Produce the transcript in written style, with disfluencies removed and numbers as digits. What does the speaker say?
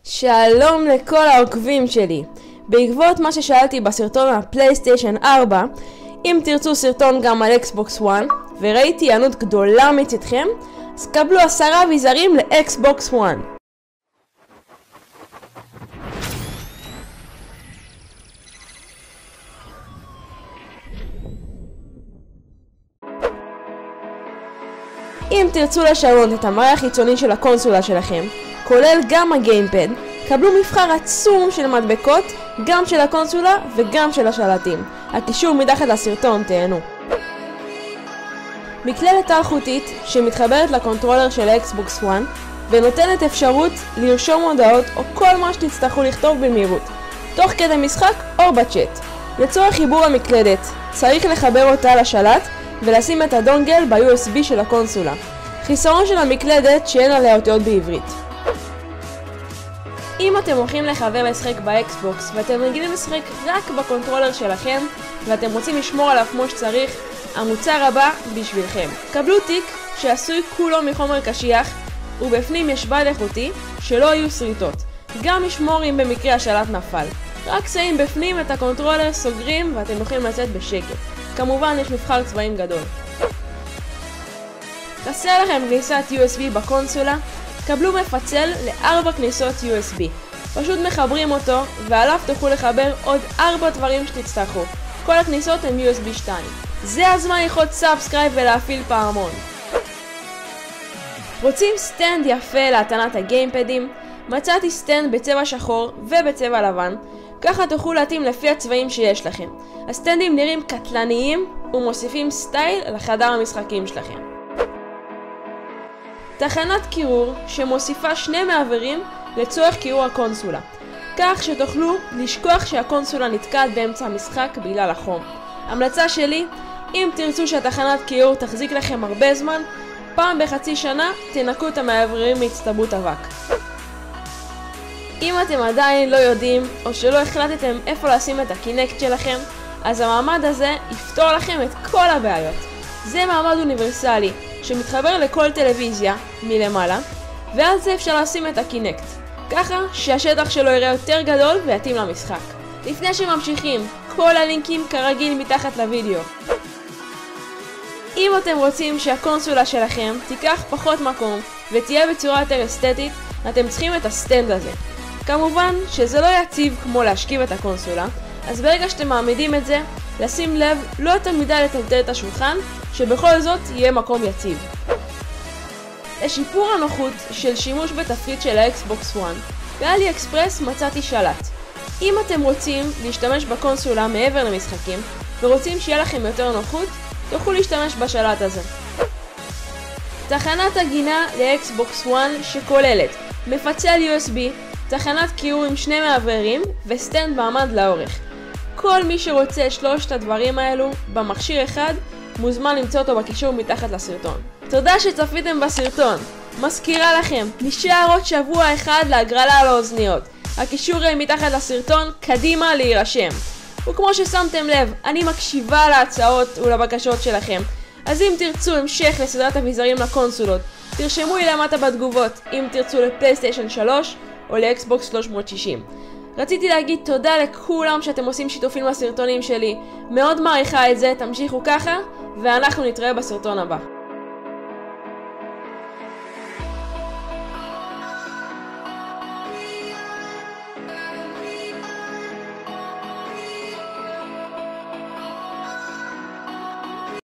שלום לכל העוקבים שלי. בעקבות מה ששאלתי בסרטון על פלייסטיישן 4, אם תרצו סרטון גם על אקסבוקס 1, וראיתי ענות גדולה מצדכם, אז קבלו 10 אביזרים לאקסבוקס 1. אם תרצו לשנות את המראה החיצוני של הקונסולה שלכם, כולל גם הגיימפד, קבלו מבחר עצום של מדבקות, גם של הקונסולה וגם של השלטים. הקישור מתחת לסרטון, תהנו. מקלדת אלחוטית שמתחברת לקונטרולר של אקסבוקס 1 ונותנת אפשרות לרשום הודעות או כל מה שתצטרכו לכתוב במהירות, תוך כדי משחק או בצ'אט. לצורך חיבור המקלדת צריך לחבר אותה לשלט ולשים את הדונגל ב-USB של הקונסולה. חיסרון של המקלדת שאין עליה אותיות בעברית. אם אתם הולכים לחבר לשחק באקסבוקס ואתם רגילים לשחק רק בקונטרולר שלכם ואתם רוצים לשמור עליו כמו שצריך, המוצר הבא בשבילכם. קבלו תיק שעשוי כולו מחומר קשיח ובפנים יש בד איכותי שלא יהיו שריטות. גם ישמור אם במקרה השלט נפל. רק שמים בפנים את הקונטרולר, סוגרים ואתם יכולים לצאת בשקט. כמובן יש מבחר צבעים גדול. חסר לכם כניסת USB בקונסולה? קבלו מפצל ל4 כניסות USB. פשוט מחברים אותו ועליו תוכלו לחבר עוד 4 דברים שתצטרכו. כל הכניסות הן USB 2. זה הזמן ללחוץ סאבסקרייב ולהפעיל פעמון. רוצים סטנד יפה להטענת הגיימפדים? מצאתי סטנד בצבע שחור ובצבע לבן. ככה תוכלו להתאים לפי הצבעים שיש לכם. הסטנדים נראים קטלניים ומוסיפים סטייל לחדר המשחקים שלכם. תחנת קירור שמוסיפה 2 מעברים לצורך קירור הקונסולה, כך שתוכלו לשכוח שהקונסולה נתקעת באמצע המשחק בגלל החום. המלצה שלי, אם תרצו שהתחנת קירור תחזיק לכם הרבה זמן, פעם בחצי שנה תנקו את המעברים מהצטברות אבק. אם אתם עדיין לא יודעים או שלא החלטתם איפה לשים את הקינקט שלכם, אז המעמד הזה יפתור לכם את כל הבעיות. זה מעמד אוניברסלי שמתחבר לכל טלוויזיה מלמעלה, ועל זה אפשר לשים את הקינקט, ככה שהשטח שלו יראה יותר גדול ויתאים למשחק. לפני שממשיכים, כל הלינקים כרגיל מתחת לוידאו. אם אתם רוצים שהקונסולה שלכם תיקח פחות מקום ותהיה בצורה יותר אסתטית, אתם צריכים את הסטנד הזה. כמובן שזה לא יציב כמו להשכיב את הקונסולה, אז ברגע שאתם מעמידים את זה, לשים לב לא יותר מדי לטלטל את השולחן, שבכל זאת יהיה מקום יציב. לשיפור הנוחות של שימוש בתפריט של האקסבוקס 1, באלי אקספרס מצאתי שלט. אם אתם רוצים להשתמש בקונסולה מעבר למשחקים, ורוצים שיהיה לכם יותר נוחות, תוכלו להשתמש בשלט הזה. תחנת הגינה לאקסבוקס 1 שכוללת מפצל USB, תחנת קירור עם 2 מעברים וסטנד מעמד לאורך. כל מי שרוצה את 3 הדברים האלו במכשיר אחד, מוזמן למצוא אותו בקישור מתחת לסרטון. תודה שצפיתם בסרטון. מזכירה לכם, נשאר עוד שבוע אחד להגרלה על האוזניות. הקישור מתחת לסרטון, קדימה להירשם. וכמו ששמתם לב, אני מקשיבה להצעות ולבקשות שלכם. אז אם תרצו המשך לסדרת אביזרים לקונסולות, תרשמו לי למטה בתגובות אם תרצו לפלייסטיישן 3 או לאקסבוקס 360. רציתי להגיד תודה לכולם שאתם עושים שיתופים בסרטונים שלי. מאוד מעריכה את זה, תמשיכו ככה, ואנחנו נתראה בסרטון הבא.